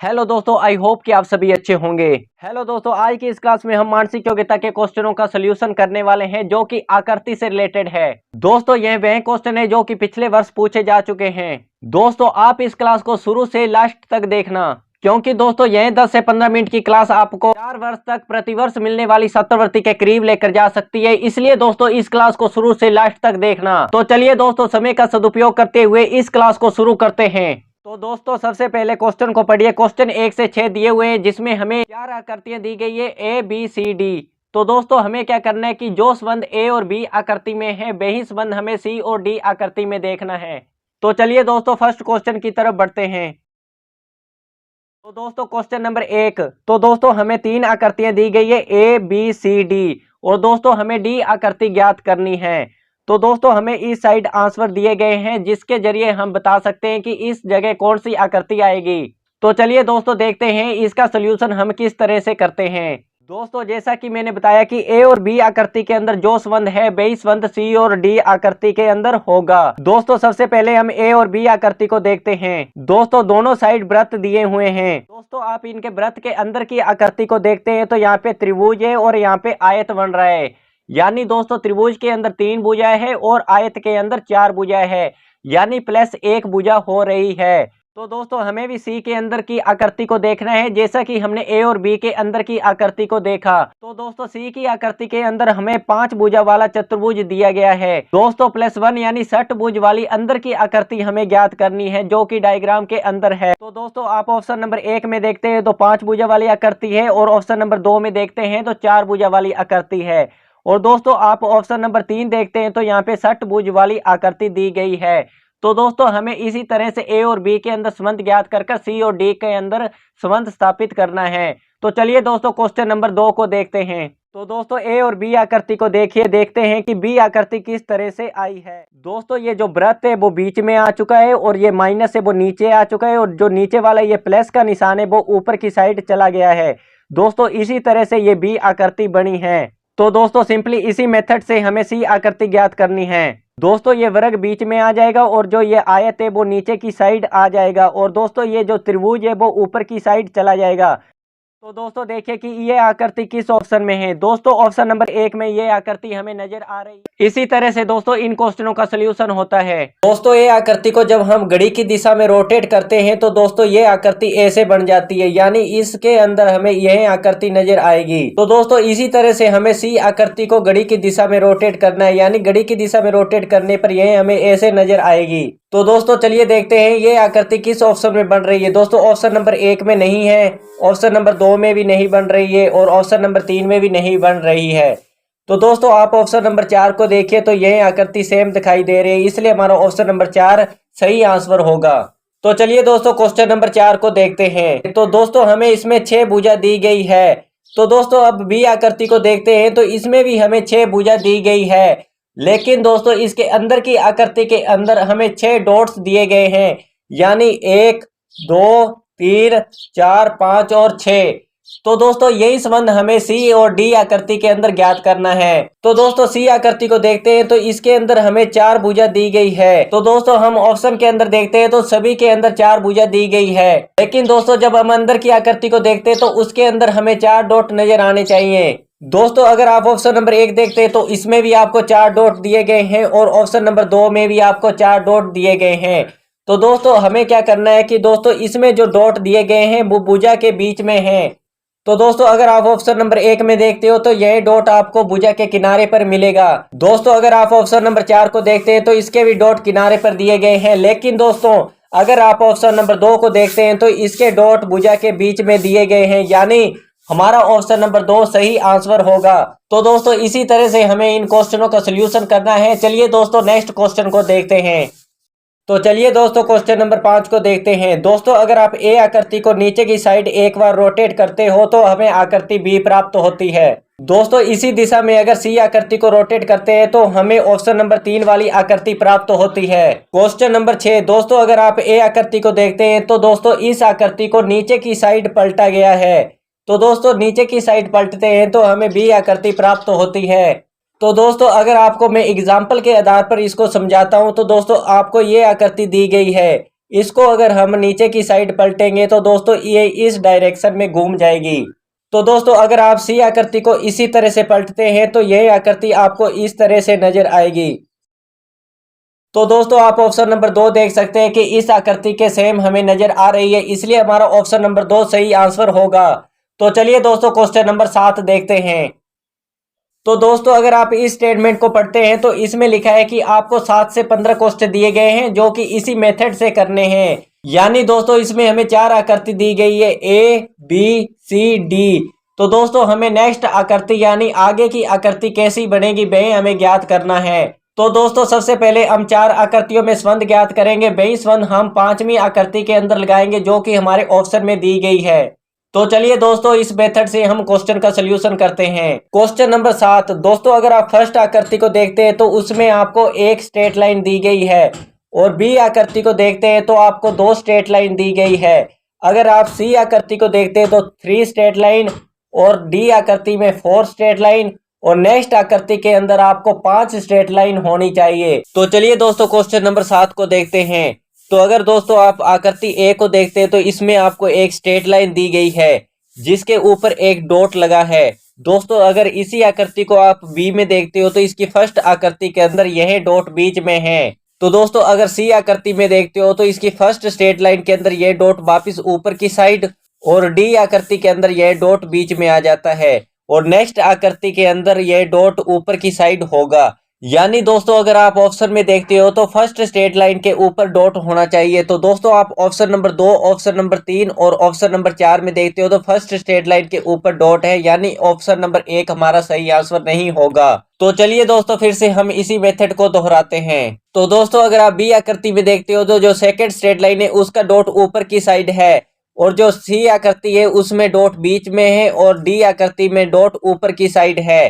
Hello दोस्तों, I hope कि आप सभी अच्छे होंगे। हेलो दोस्तों, आज की इस क्लास में हम मानसिक योग्यता के क्वेश्चनों का सलूशन करने वाले हैं जो कि आकृति से रिलेटेड है। दोस्तों यह वह क्वेश्चन है जो कि पिछले वर्ष पूछे जा चुके हैं। दोस्तों आप इस क्लास को शुरू से लास्ट तक देखना, क्योंकि दोस्तों यह 10 से 15 मिनट की क्लास आपको 4 वर्ष तक प्रतिवर्ष मिलने वाली छात्रवृत्ति के करीब लेकर जा सकती है। इसलिए दोस्तों इस क्लास को शुरू से लास्ट तक देखना। तो चलिए दोस्तों, समय का सदुपयोग करते हुए इस क्लास को शुरू करते हैं। तो दोस्तों सबसे पहले क्वेश्चन को पढ़िए। क्वेश्चन 1 से 6 दिए हुए हैं, जिसमें हमें 4 आकृतियां दी गई है ए बी सी डी। तो दोस्तों हमें क्या करना है कि जो संबंध ए और बी आकृति में है वही संबंध हमें सी और डी आकृति में देखना है। तो चलिए दोस्तों फर्स्ट क्वेश्चन की तरफ बढ़ते हैं। तो दोस्तों क्वेश्चन नंबर 1, तो दोस्तों हमें 3 आकृतियां दी गई है ए बी सी डी, और दोस्तों हमें डी आकृति ज्ञात करनी है। तो दोस्तों हमें इस साइड आंसर दिए गए हैं, जिसके जरिए हम बता सकते हैं कि इस जगह कौन सी आकृति आएगी। तो चलिए दोस्तों देखते हैं इसका सलूशन हम किस तरह से करते हैं। दोस्तों जैसा कि मैंने बताया कि ए और बी आकृति के अंदर जो संबंध है वही संबंध सी और डी आकृति के अंदर होगा। दोस्तों सबसे पहले हम ए और बी आकृति को देखते हैं। दोस्तों दोनों साइड वृत्त दिए हुए हैं। दोस्तों आप इनके वृत्त के अंदर की आकृति को देखते हैं तो यहाँ पे त्रिभुज है और यहाँ पे आयत बन रहा है। यानी दोस्तों त्रिभुज के अंदर 3 भुजाएं है और आयत के अंदर 4 भुजाएं है, यानी प्लस 1 भुजा हो रही है। तो दोस्तों हमें भी सी के अंदर की आकृति को देखना है, जैसा कि हमने ए और बी के अंदर की आकृति को देखा। तो दोस्तों सी की आकृति के अंदर हमें 5 भुजा वाला चतुर्भुज दिया गया है। दोस्तों +1 यानी 60 भुज वाली अंदर की आकृति हमें ज्ञात करनी है, जो कि डायग्राम के अंदर है। तो दोस्तों आप ऑप्शन नंबर 1 में देखते हैं तो 5 भुजा वाली आकृति है, और ऑप्शन नंबर 2 में देखते हैं तो 4 भुजा वाली आकृति है। और दोस्तों आप ऑप्शन नंबर 3 देखते हैं तो यहाँ पे 60 भुज वाली आकृति दी गई है। तो दोस्तों हमें इसी तरह से ए और बी के अंदर संबंध ज्ञात कर सी और डी के अंदर संबंध स्थापित करना है। तो चलिए दोस्तों क्वेश्चन नंबर 2 को देखते हैं। तो दोस्तों ए और बी आकृति को देखिए, देखते हैं कि बी आकृति किस तरह से आई है। दोस्तों ये जो वृत्त है वो बीच में आ चुका है, और ये माइनस है वो नीचे आ चुका है, और जो नीचे वाला ये प्लस का निशान है वो ऊपर की साइड चला गया है। दोस्तों इसी तरह से ये बी आकृति बनी है। तो दोस्तों सिंपली इसी मेथड से हमें सी आकृति ज्ञात करनी है। दोस्तों ये वर्ग बीच में आ जाएगा, और जो ये आयत है वो नीचे की साइड आ जाएगा, और दोस्तों ये जो त्रिभुज है वो ऊपर की साइड चला जाएगा। तो दोस्तों देखिए कि ये आकृति किस ऑप्शन में है। दोस्तों ऑप्शन नंबर 1 में ये आकृति हमें नजर आ रही है। इसी तरह से दोस्तों इन क्वेश्चनों का सलूशन होता है। दोस्तों ये आकृति को जब हम घड़ी की दिशा में रोटेट करते हैं तो दोस्तों ये आकृति ऐसे बन जाती है, यानी इसके अंदर हमें यह आकृति नजर आएगी। तो दोस्तों इसी तरह से हमें सी आकृति को घड़ी की दिशा में रोटेट करना है, यानी घड़ी की दिशा में रोटेट करने पर यह हमें ऐसे नजर आएगी। तो दोस्तों चलिए देखते हैं ये आकृति किस ऑप्शन में बन रही है। दोस्तों ऑप्शन नंबर 1 में नहीं है, ऑप्शन नंबर 2 में भी नहीं बन रही है, और ऑप्शन नंबर 3 में भी नहीं बन रही है। तो दोस्तों आप ऑप्शन नंबर 4 को देखिए तो यह आकृति सेम दिखाई दे रही है, इसलिए हमारा ऑप्शन नंबर 4 सही आंसर होगा। तो चलिए दोस्तों क्वेश्चन नंबर 4 को देखते हैं। तो दोस्तों हमें इसमें 6 भुजा दी गई है। तो दोस्तों अब बी आकृति को देखते हैं तो इसमें भी हमें 6 भुजा दी गई है, लेकिन दोस्तों इसके अंदर की आकृति के अंदर हमें 6 डॉट्स दिए गए हैं, यानी 1 2 3 4 5 और 6। तो दोस्तों यही संबंध हमें सी और डी आकृति के अंदर ज्ञात करना है। तो दोस्तों सी आकृति को देखते हैं तो इसके अंदर हमें 4 भुजा दी गई है। तो दोस्तों हम ऑप्शन के अंदर देखते हैं तो सभी के अंदर 4 भुजा दी गई है, लेकिन दोस्तों जब हम अंदर की आकृति को देखते हैं तो उसके अंदर हमें 4 डॉट नजर आने चाहिए। दोस्तों अगर आप ऑप्शन नंबर 1 देखते हैं तो इसमें भी आपको 4 डॉट दिए गए हैं, और ऑप्शन नंबर 2 में भी आपको 4 डॉट दिए गए हैं। तो दोस्तों हमें क्या करना है कि दोस्तों इसमें जो डॉट दिए गए हैं वो भुजा के बीच में है। तो दोस्तों अगर आप ऑप्शन नंबर 1 में देखते हो तो यह डॉट आपको भुजा के किनारे पर मिलेगा। दोस्तों अगर आप ऑप्शन नंबर 4 को देखते हैं तो इसके भी डॉट किनारे पर दिए गए हैं, लेकिन दोस्तों अगर आप ऑप्शन नंबर 2 को देखते हैं तो इसके डॉट भुजा के बीच में दिए गए हैं, यानी हमारा ऑप्शन नंबर 2 सही आंसर होगा। तो दोस्तों इसी तरह से हमें इन क्वेश्चनों का सलूशन करना है। चलिए दोस्तों नेक्स्ट क्वेश्चन को देखते हैं। तो चलिए दोस्तों क्वेश्चन नंबर 5 को देखते हैं। दोस्तों अगर आप ए आकृति को नीचे की साइड एक बार रोटेट करते हो तो हमें आकृति बी प्राप्त होती है। दोस्तों इसी दिशा में अगर सी आकृति को रोटेट करते हैं तो हमें ऑप्शन नंबर 3 वाली आकृति प्राप्त होती है। क्वेश्चन नंबर 6, दोस्तों अगर आप ए आकृति को देखते हैं तो दोस्तों इस आकृति को नीचे की साइड पलटा गया है। तो दोस्तों नीचे की साइड पलटते हैं तो हमें बी आकृति प्राप्त होती है। तो दोस्तों अगर आपको मैं एग्जाम्पल के आधार पर इसको समझाता हूं तो दोस्तों आपको ये आकृति दी गई है, इसको अगर हम नीचे की साइड पलटेंगे तो दोस्तों ये इस डायरेक्शन में घूम जाएगी। तो दोस्तों अगर आप सी आकृति को इसी तरह से पलटते हैं तो यह आकृति आपको इस तरह से नजर आएगी। तो दोस्तों आप ऑप्शन नंबर 2 देख सकते हैं कि इस आकृति के सेम हमें नजर आ रही है, इसलिए हमारा ऑप्शन नंबर 2 सही आंसर होगा। तो चलिए दोस्तों क्वेश्चन नंबर 7 देखते हैं। तो दोस्तों अगर आप इस स्टेटमेंट को पढ़ते हैं तो इसमें लिखा है कि आपको 7 से 15 क्वेश्चन दिए गए हैं जो कि इसी मेथड से करने हैं। यानी दोस्तों इसमें हमें 4 आकृति दी गई है, ए बी सी डी। तो दोस्तों हमें नेक्स्ट आकृति यानी आगे की आकृति कैसी बनेगी वह हमें ज्ञात करना है। तो दोस्तों सबसे पहले हम 4 आकृतियों में संबंध ज्ञात करेंगे। वही संबंध हम 5वीं आकृति के अंदर लगाएंगे जो कि हमारे ऑप्शन में दी गई है। तो चलिए दोस्तों इस मेथड से हम क्वेश्चन का सलूशन करते हैं। क्वेश्चन नंबर 7 दोस्तों अगर आप फर्स्ट आकृति को देखते हैं तो उसमें आपको एक स्ट्रेट लाइन दी गई है और बी आकृति को देखते हैं तो आपको 2 स्ट्रेट लाइन दी गई है। अगर आप सी आकृति को देखते हैं तो 3 स्ट्रेट लाइन और डी आकृति में 4 स्ट्रेट लाइन और नेक्स्ट आकृति के अंदर आपको 5 स्ट्रेट लाइन होनी चाहिए। तो चलिए दोस्तों क्वेश्चन नंबर 7 को देखते हैं। तो अगर दोस्तों आप आकृति ए को देखते हैं तो इसमें आपको एक स्ट्रेट लाइन दी गई है जिसके ऊपर एक डॉट लगा है। दोस्तों अगर इसी आकृति को आप बी में देखते हो तो इसकी फर्स्ट आकृति के अंदर यह डॉट बीच में है। तो दोस्तों अगर सी आकृति में देखते हो तो इसकी फर्स्ट स्ट्रेट लाइन के अंदर यह डॉट वापिस ऊपर की साइड और डी आकृति के अंदर यह डॉट बीच में आ जाता है और नेक्स्ट आकृति के अंदर यह डॉट ऊपर की साइड होगा। यानी दोस्तों अगर आप ऑप्शन में देखते हो तो फर्स्ट स्ट्रेट लाइन के ऊपर डॉट होना चाहिए। तो दोस्तों आप ऑप्शन नंबर 2, ऑप्शन नंबर 3 और ऑप्शन नंबर 4 में देखते हो तो फर्स्ट स्ट्रेट लाइन के ऊपर डॉट है, यानी ऑप्शन नंबर 1 हमारा सही आंसर नहीं होगा। तो चलिए दोस्तों फिर से हम इसी मेथड को दोहराते हैं। तो दोस्तों अगर आप बी आकृति में देखते हो तो जो सेकेंड स्ट्रेट लाइन है उसका डॉट ऊपर की साइड है और जो सी आकृति है उसमें डॉट बीच में है और डी आकृति में डॉट ऊपर की साइड है।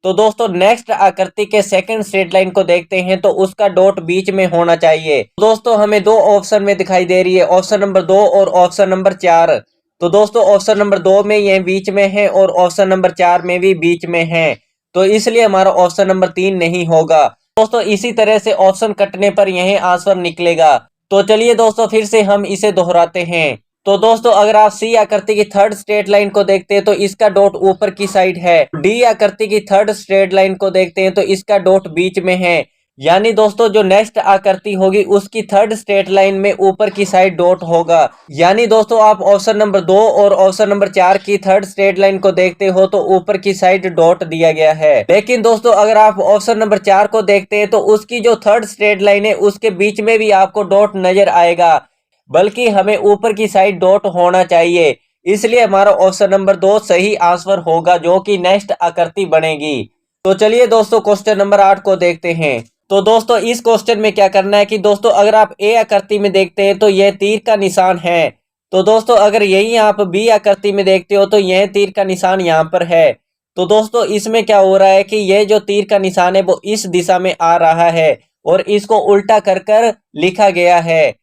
तो दोस्तों नेक्स्ट आकृति के सेकंड स्ट्रेट लाइन को देखते हैं तो उसका डॉट बीच में होना चाहिए। दोस्तों हमें 2 ऑप्शन में दिखाई दे रही है, ऑप्शन नंबर 2 और ऑप्शन नंबर 4। तो दोस्तों ऑप्शन नंबर 2 में यह बीच में है और ऑप्शन नंबर 4 में भी बीच में है, तो इसलिए हमारा ऑप्शन नंबर 3 नहीं होगा। दोस्तों इसी तरह से ऑप्शन कटने पर यह आंसर निकलेगा। तो चलिए दोस्तों फिर से हम इसे दोहराते हैं। तो दोस्तों अगर आप सी आकृति की थर्ड स्ट्रेट लाइन को देखते हैं तो इसका डॉट ऊपर की साइड है। डी आकृति की थर्ड स्ट्रेट लाइन को देखते हैं तो इसका डॉट बीच में है। यानी दोस्तों जो नेक्स्ट आकृति होगी उसकी थर्ड स्ट्रेट लाइन में ऊपर की साइड डॉट होगा। यानी दोस्तों आप ऑप्शन नंबर 2 और ऑप्शन नंबर 4 की थर्ड स्ट्रेट लाइन को देखते हो तो ऊपर की साइड डॉट दिया गया है। लेकिन दोस्तों अगर आप ऑप्शन नंबर 4 को देखते हैं तो उसकी जो थर्ड स्ट्रेट लाइन है उसके बीच में भी आपको डॉट नजर आएगा, बल्कि हमें ऊपर की साइड डॉट होना चाहिए, इसलिए हमारा ऑप्शन नंबर 2 सही आंसर होगा जो कि नेक्स्ट आकृति बनेगी। तो चलिए दोस्तों क्वेश्चन नंबर 8 को देखते हैं। तो दोस्तों इस क्वेश्चन में क्या करना है कि दोस्तों अगर आप ए आकृति में देखते हैं तो यह तीर का निशान है। तो दोस्तों अगर यही आप बी आकृति में देखते हो तो यह तीर का निशान यहाँ पर है। तो दोस्तों इसमें क्या हो रहा है कि यह जो तीर का निशान है वो इस दिशा में आ रहा है और इसको उल्टा कर कर लिखा गया है।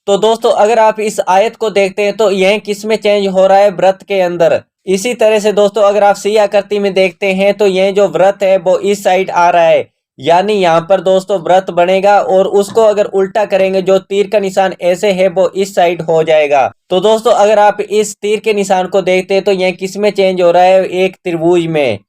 तो दोस्तों अगर आप इस आयत को देखते हैं तो यह किस में चेंज हो रहा है, वृत्त के अंदर। इसी तरह से दोस्तों अगर आप सी आकृति में देखते हैं तो यह जो वृत्त है वो इस साइड आ रहा है, यानी यहाँ पर दोस्तों वृत्त बनेगा और उसको अगर उल्टा करेंगे जो तीर का निशान ऐसे है वो इस साइड हो जाएगा। तो दोस्तों अगर आप इस तीर के निशान को देखते हैं तो यह किस में चेंज हो रहा है, एक त्रिभुज में।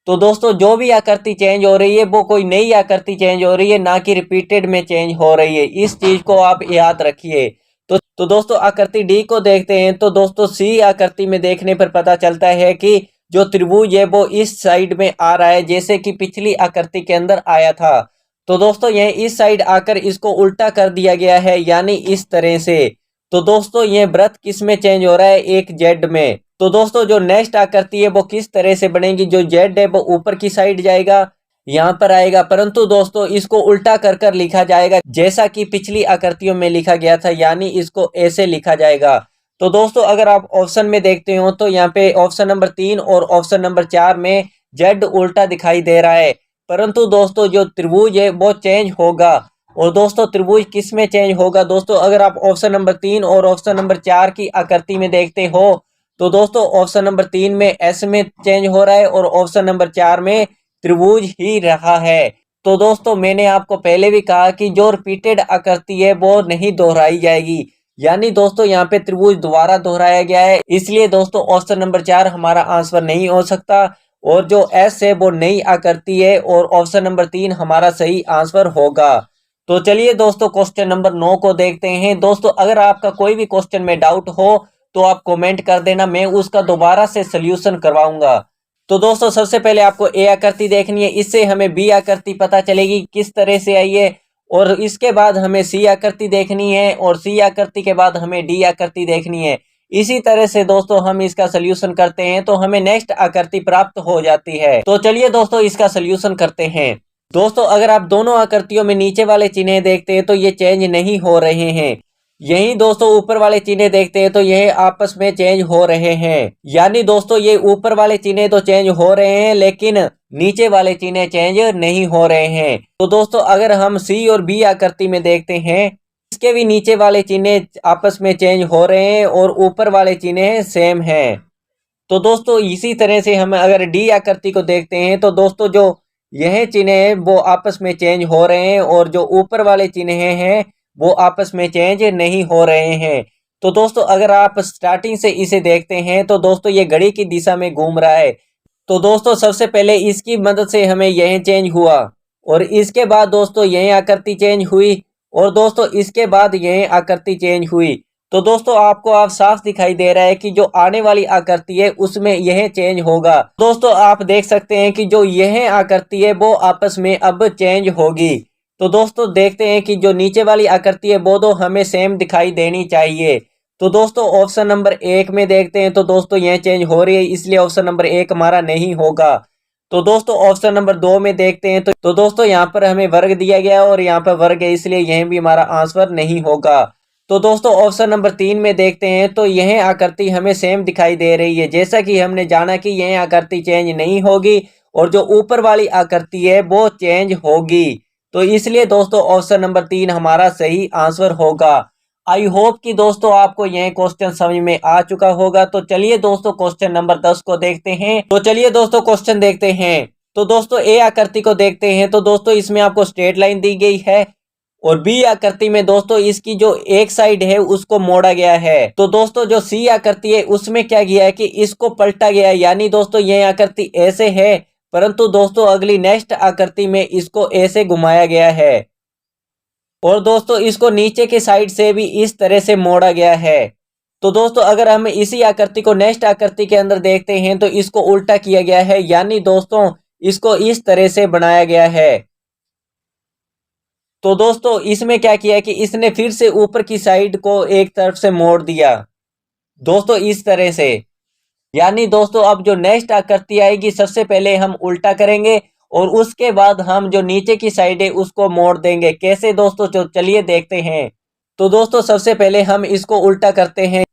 तो दोस्तों जो भी आकृति चेंज हो रही है वो कोई नई आकृति चेंज हो रही है, ना कि रिपीटेड में चेंज हो रही है। इस चीज को आप याद रखिए। तो दोस्तों आकृति डी को देखते हैं तो दोस्तों सी आकृति में देखने पर पता चलता है कि जो त्रिभुज है वो इस साइड में आ रहा है जैसे कि पिछली आकृति के अंदर आया था। तो दोस्तों यह इस साइड आकर इसको उल्टा कर दिया गया है, यानी इस तरह से। तो दोस्तों यह वृत्त किस में चेंज हो रहा है, एक जेड में। तो दोस्तों जो नेक्स्ट आकृति है वो किस तरह से बनेगी, जो जेड है वो ऊपर की साइड जाएगा, यहाँ पर आएगा, परंतु दोस्तों इसको उल्टा कर कर लिखा जाएगा जैसा कि पिछली आकृतियों में लिखा गया था, यानी इसको ऐसे लिखा जाएगा। तो दोस्तों अगर आप ऑप्शन में देखते हो तो यहाँ पे ऑप्शन नंबर 3 और ऑप्शन नंबर 4 में जेड उल्टा दिखाई दे रहा है, परंतु दोस्तों जो त्रिभुज है वो चेंज होगा। और दोस्तों त्रिभुज किस में चेंज होगा, दोस्तों अगर आप ऑप्शन नंबर 3 और ऑप्शन नंबर 4 की आकृति में देखते हो तो दोस्तों ऑप्शन नंबर 3 में एस में चेंज हो रहा है और ऑप्शन नंबर 4 में त्रिभुज ही रहा है। तो दोस्तों मैंने आपको पहले भी कहा कि जो रिपीटेड आकृति है वो नहीं दोहराई जाएगी। यानी दोस्तों यहाँ पे त्रिभुज दोबारा दोहराया गया है, इसलिए दोस्तों ऑप्शन नंबर 4 हमारा आंसर नहीं हो सकता। और जो एस है वो नई आकृति है और ऑप्शन नंबर 3 हमारा सही आंसर होगा। तो चलिए दोस्तों क्वेश्चन नंबर 9 को देखते हैं। दोस्तों अगर आपका कोई भी क्वेश्चन में डाउट हो तो आप कमेंट कर देना, मैं उसका दोबारा से सोल्यूशन करवाऊंगा। तो दोस्तों सबसे पहले आपको ए आकृति देखनी है, इससे हमें बी आकृति पता चलेगी किस तरह से आई है। और इसके बाद हमें सी आकृति देखनी है और सी आकृति के बाद हमें डी आकृति देखनी है। इसी तरह से दोस्तों हम इसका सोल्यूशन करते हैं तो हमें नेक्स्ट आकृति प्राप्त हो जाती है। तो चलिए दोस्तों इसका सोल्यूशन करते हैं। दोस्तों अगर आप दोनों आकृतियों में नीचे वाले चिन्ह देखते हैं तो ये चेंज नहीं हो रहे हैं। यही दोस्तों ऊपर वाले चिन्ह देखते हैं तो यह आपस में चेंज हो रहे हैं। यानी दोस्तों ये ऊपर वाले चिन्ह तो चेंज हो रहे हैं लेकिन नीचे वाले चिन्ह चेंज नहीं हो रहे हैं। तो दोस्तों अगर हम सी और बी आकृति में देखते हैं, इसके भी नीचे वाले चिन्ह आपस में चेंज हो रहे हैं और ऊपर वाले चिन्ह सेम हैं। तो दोस्तों इसी तरह से हम अगर डी आकृति को देखते हैं तो दोस्तों जो यह चिन्ह है वो आपस में चेंज हो रहे हैं और जो ऊपर वाले चिन्ह हैं वो आपस में चेंज नहीं हो रहे हैं। तो दोस्तों अगर आप स्टार्टिंग से इसे देखते हैं तो दोस्तों ये घड़ी की दिशा में घूम रहा है। तो दोस्तों सबसे पहले इसकी मदद से हमें यह चेंज हुआ और इसके बाद दोस्तों यह आकृति चेंज हुई और दोस्तों इसके बाद यह आकृति चेंज हुई। तो दोस्तों आपको आप साफ दिखाई दे रहा है कि जो आने वाली आकृति है उसमें यह चेंज होगा। दोस्तों आप देख सकते हैं कि जो यह आकृति है वो आपस में अब चेंज होगी। तो दोस्तों देखते हैं कि जो नीचे वाली आकृति है वो तो हमें सेम दिखाई देनी चाहिए। तो दोस्तों ऑप्शन नंबर 1 में देखते हैं तो दोस्तों यह चेंज हो रही है, इसलिए ऑप्शन नंबर 1 हमारा नहीं होगा। तो दोस्तों ऑप्शन नंबर 2 में देखते हैं तो दोस्तों यहाँ पर हमें वर्ग दिया गया और यहाँ पर वर्ग है, इसलिए यह भी हमारा आंसर नहीं होगा। तो दोस्तों ऑप्शन नंबर 3 में देखते हैं तो यह आकृति हमें सेम दिखाई दे रही है, जैसा कि हमने जाना कि यह आकृति चेंज नहीं होगी और जो ऊपर वाली आकृति है वो चेंज होगी। तो इसलिए दोस्तों ऑप्शन नंबर 3 हमारा सही आंसर होगा। आई होप कि दोस्तों आपको यह क्वेश्चन समझ में आ चुका होगा। तो चलिए दोस्तों क्वेश्चन नंबर 10 को देखते हैं। तो चलिए दोस्तों क्वेश्चन देखते हैं। तो दोस्तों ए आकृति को देखते हैं तो दोस्तों इसमें आपको स्ट्रेट लाइन दी गई है और बी आकृति में दोस्तों इसकी जो एक साइड है उसको मोड़ा गया है। तो दोस्तों जो सी आकृति है उसमें क्या किया है कि इसको पलटा गया है, यानी दोस्तों यह आकृति ऐसे है परंतु दोस्तों अगली नेक्स्ट आकृति में इसको ऐसे घुमाया गया है और दोस्तों इसको नीचे के साइड से भी इस तरह से मोड़ा गया है। तो दोस्तों अगर हम इसी आकृति को नेक्स्ट आकृति के अंदर देखते हैं तो इसको उल्टा किया गया है, यानी दोस्तों इसको इस तरह से बनाया गया है। तो दोस्तों इसमें क्या किया है कि इसने फिर से ऊपर की साइड को एक तरफ से मोड़ दिया दोस्तों इस तरह से। यानी दोस्तों अब जो नेक्स्ट आकृति आएगी सबसे पहले हम उल्टा करेंगे और उसके बाद हम जो नीचे की साइड है उसको मोड़ देंगे। कैसे दोस्तों तो चलिए देखते हैं। तो दोस्तों सबसे पहले हम इसको उल्टा करते हैं।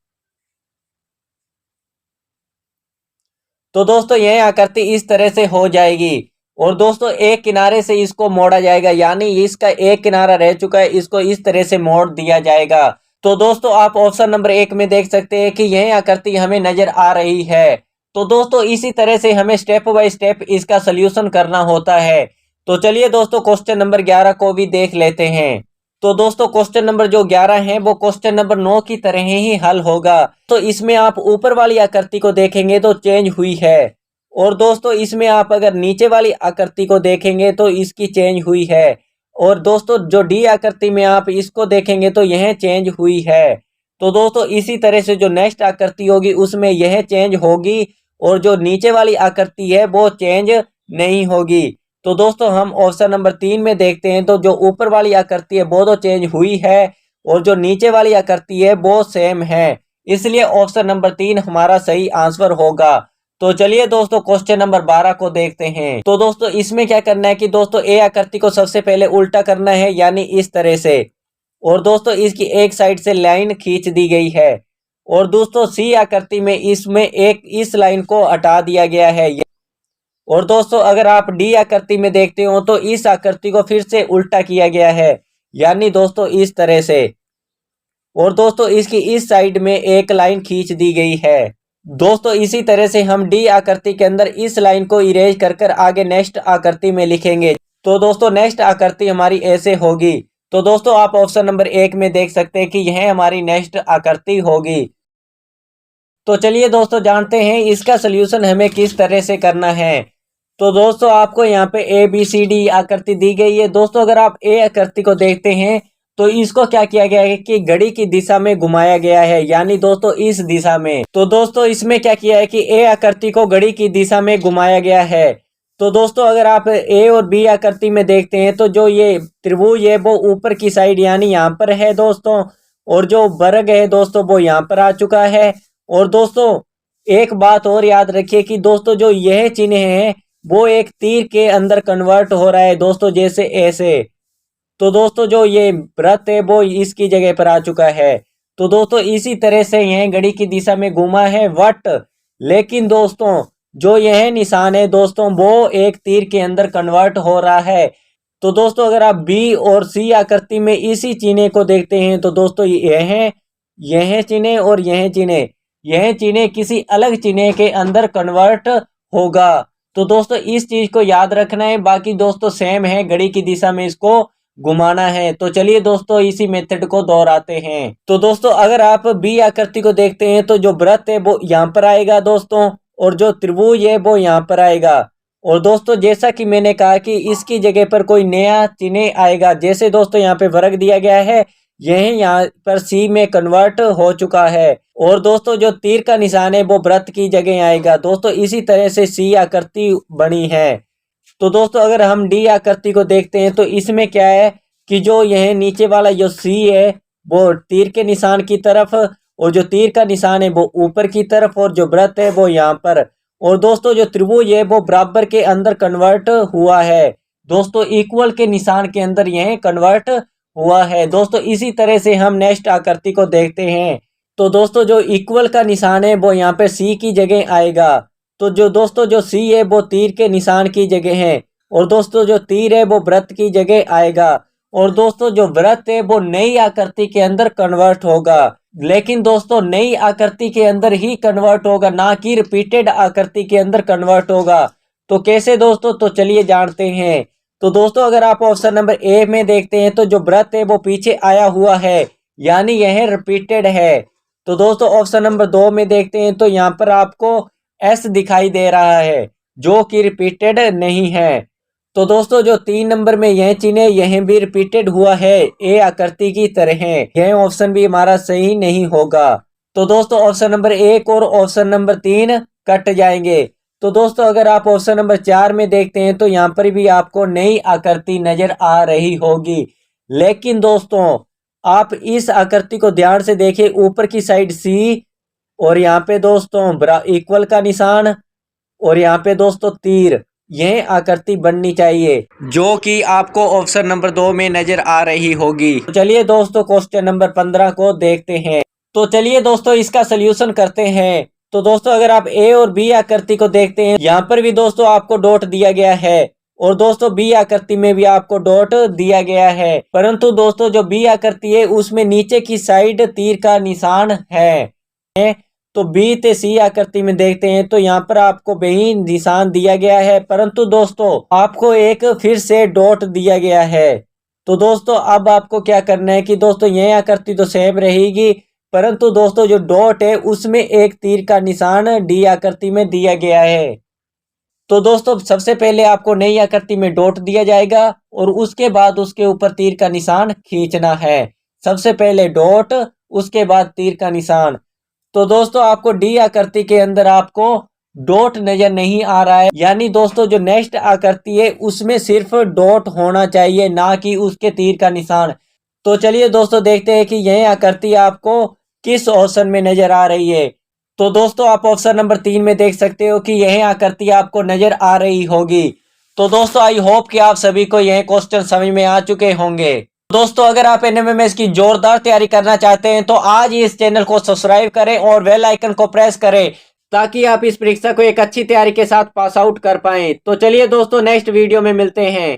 तो दोस्तों यह आकृति इस तरह से हो जाएगी और दोस्तों एक किनारे से इसको मोड़ा जाएगा, यानी इसका एक किनारा रह चुका है, इसको इस तरह से मोड़ दिया जाएगा। तो दोस्तों आप ऑप्शन नंबर 1 में देख सकते हैं कि यह आकृति हमें नजर आ रही है। तो दोस्तों इसी तरह से हमें स्टेप बाय स्टेप इसका सोल्यूशन करना होता है। तो चलिए दोस्तों क्वेश्चन नंबर 11 को भी देख लेते हैं। तो दोस्तों क्वेश्चन नंबर जो 11 है वो क्वेश्चन नंबर 9 की तरह ही हल होगा। तो इसमें आप ऊपर वाली आकृति को देखेंगे तो चेंज हुई है और दोस्तों इसमें आप अगर नीचे वाली आकृति को देखेंगे तो इसकी चेंज हुई है और दोस्तों जो डी आकृति में आप इसको देखेंगे तो यह चेंज हुई है। तो दोस्तों इसी तरह से जो नेक्स्ट आकृति होगी उसमें यह चेंज होगी और जो नीचे वाली आकृति है वो चेंज नहीं होगी। तो दोस्तों हम ऑप्शन नंबर 3 में देखते हैं तो जो ऊपर वाली आकृति है वो तो चेंज हुई है और जो नीचे वाली आकृति है वो सेम है, इसलिए ऑप्शन नंबर 3 हमारा सही आंसर होगा। तो चलिए दोस्तों क्वेश्चन नंबर 12 को देखते हैं। तो दोस्तों इसमें क्या करना है कि दोस्तों ए आकृति को सबसे पहले उल्टा करना है, यानी इस तरह से, और दोस्तों इसकी एक साइड से लाइन खींच दी गई है और दोस्तों सी आकृति में इसमें एक इस लाइन को हटा दिया गया है। और दोस्तों अगर आप डी आकृति में देखते हो तो इस आकृति को फिर से उल्टा किया गया है, यानी दोस्तों इस तरह से, और दोस्तों इसकी इस साइड में एक लाइन खींच दी गई है। दोस्तों इसी तरह से हम डी आकृति के अंदर इस लाइन को इरेज कर आगे नेक्स्ट आकृति में लिखेंगे। तो दोस्तों नेक्स्ट आकृति हमारी ऐसे होगी। तो दोस्तों आप ऑप्शन नंबर 1 में देख सकते हैं कि यह हमारी नेक्स्ट आकृति होगी। तो चलिए दोस्तों जानते हैं इसका सलूशन हमें किस तरह से करना है। तो दोस्तों आपको यहाँ पे ए बी सी डी आकृति दी गई है। दोस्तों अगर आप ए आकृति को देखते हैं तो इसको क्या किया गया है कि घड़ी की दिशा में घुमाया गया है, यानी दोस्तों इस दिशा में। तो दोस्तों इसमें क्या किया है कि ए आकृति को घड़ी की दिशा में घुमाया गया है। तो दोस्तों अगर आप ए और बी आकृति में देखते हैं तो जो ये त्रिभुज है वो ऊपर की साइड यानी यहाँ पर है दोस्तों, और जो वर्ग है दोस्तों वो यहाँ पर आ चुका है। और दोस्तों एक बात और याद रखिए कि दोस्तों जो यह चिन्ह है वो एक तीर के अंदर कन्वर्ट हो रहा है दोस्तों, जैसे ऐसे। तो दोस्तों जो ये वृत्त है वो इसकी जगह पर आ चुका है। तो दोस्तों इसी तरह से यह घड़ी की दिशा में घूमा है वट, लेकिन दोस्तों जो यह निशान है दोस्तों वो एक तीर के अंदर कन्वर्ट हो रहा है। तो दोस्तों अगर आप बी और सी आकृति में इसी चिन्ह को देखते हैं तो दोस्तों यह चिन्ह और यह चिन्ह किसी अलग चिन्ह के अंदर कन्वर्ट होगा। तो दोस्तों इस चीज को याद रखना है, बाकी दोस्तों सेम है, घड़ी की दिशा में इसको घुमाना है। तो चलिए दोस्तों इसी मेथड को दोहराते हैं। तो दोस्तों अगर आप बी आकृति को देखते हैं तो जो वृत्त है वो यहाँ पर आएगा दोस्तों, और जो त्रिभुज है वो यहाँ पर आएगा। और दोस्तों जैसा कि मैंने कहा कि इसकी जगह पर कोई नया चिन्ह आएगा, जैसे दोस्तों यहाँ पे वर्ग दिया गया है, यह यहाँ पर सी में कन्वर्ट हो चुका है। और दोस्तों जो तीर का निशान है वो वृत्त की जगह आएगा दोस्तों। इसी तरह से सी आकृति बनी है। तो दोस्तों अगर हम डी आकृति को देखते हैं तो इसमें क्या है कि जो यह नीचे वाला जो सी है वो तीर के निशान की तरफ, और जो तीर का निशान है वो ऊपर की तरफ, और जो वृत्त है वो यहाँ पर। और दोस्तों जो त्रिभुज है वो बराबर के अंदर कन्वर्ट हुआ है दोस्तों, इक्वल के निशान के अंदर यह कन्वर्ट हुआ है दोस्तों। इसी तरह से हम नेक्स्ट आकृति को देखते हैं। तो दोस्तों जो इक्वल का निशान है वो यहाँ पे सी की जगह आएगा। तो जो दोस्तों जो सी है वो तीर के निशान की जगह है, और दोस्तों जो तीर है वो वृत्त की जगह आएगा। और दोस्तों जो वृत्त है वो नई आकृति के अंदर कन्वर्ट होगा, लेकिन दोस्तों नई आकृति के अंदर ही कन्वर्ट होगा, ना कि रिपीटेड आकृति के अंदर कन्वर्ट होगा। तो कैसे दोस्तों, तो चलिए जानते हैं। तो दोस्तों अगर आप ऑप्शन नंबर ए में देखते हैं तो जो वृत्त है वो पीछे आया हुआ है, यानी यह रिपीटेड है। तो दोस्तों ऑप्शन नंबर 2 में देखते हैं तो यहाँ पर आपको एस दिखाई दे रहा है जो कि रिपीटेड नहीं है। तो दोस्तों जो 3 नंबर में यह चिन्ह यह भी रिपीटेड हुआ है ए आकृति की तरह, यह ऑप्शन भी हमारा सही नहीं होगा। तो दोस्तों ऑप्शन नंबर 1 और ऑप्शन नंबर 3 कट जाएंगे। तो दोस्तों अगर आप ऑप्शन नंबर 4 में देखते हैं तो यहाँ पर भी आपको नई आकृति नजर आ रही होगी, लेकिन दोस्तों आप इस आकृति को ध्यान से देखें, ऊपर की साइड सी, और यहाँ पे दोस्तों इक्वल का निशान, और यहाँ पे दोस्तों तीर, यह आकृति बननी चाहिए जो कि आपको ऑप्शन नंबर 2 में नजर आ रही होगी। तो चलिए दोस्तों क्वेश्चन नंबर 15 को देखते हैं। तो चलिए दोस्तों इसका सलूशन करते हैं। तो दोस्तों अगर आप ए और बी आकृति को देखते हैं, यहाँ पर भी दोस्तों आपको डॉट दिया गया है, और दोस्तों बी आकृति में भी आपको डॉट दिया गया है, परंतु दोस्तों जो बी आकृति है उसमें नीचे की साइड तीर का निशान है। तो बी ते सी आकृति में देखते हैं तो यहाँ पर आपको वही निशान दिया गया है, परंतु दोस्तों आपको एक फिर से डॉट दिया गया है। तो दोस्तों अब आपको क्या करना है कि दोस्तों यह आकृति तो सेम रहेगी, परंतु दोस्तों जो डॉट है उसमें एक तीर का निशान डी आकृति में दिया गया है। तो दोस्तों सबसे पहले आपको नई आकृति में डॉट दिया जाएगा और उसके बाद उसके ऊपर तीर का निशान खींचना है। सबसे पहले डॉट, उसके बाद तीर का निशान। तो दोस्तों आपको डी आकृति के अंदर आपको डॉट नजर नहीं आ रहा है, यानी दोस्तों जो नेक्स्ट आकृति है उसमें सिर्फ डॉट होना चाहिए, ना कि उसके तीर का निशान। तो चलिए दोस्तों देखते हैं कि यह आकृति आपको किस ऑप्शन में नजर आ रही है। तो दोस्तों आप ऑप्शन नंबर 3 में देख सकते हो कि यह आकृति आपको नजर आ रही होगी। तो दोस्तों आई होप कि आप सभी को यह क्वेश्चन समझ में आ चुके होंगे। दोस्तों अगर आप एनएमएमएस की जोरदार तैयारी करना चाहते हैं तो आज ही इस चैनल को सब्सक्राइब करें और बेल आइकन को प्रेस करें, ताकि आप इस परीक्षा को एक अच्छी तैयारी के साथ पास आउट कर पाएं। तो चलिए दोस्तों नेक्स्ट वीडियो में मिलते हैं।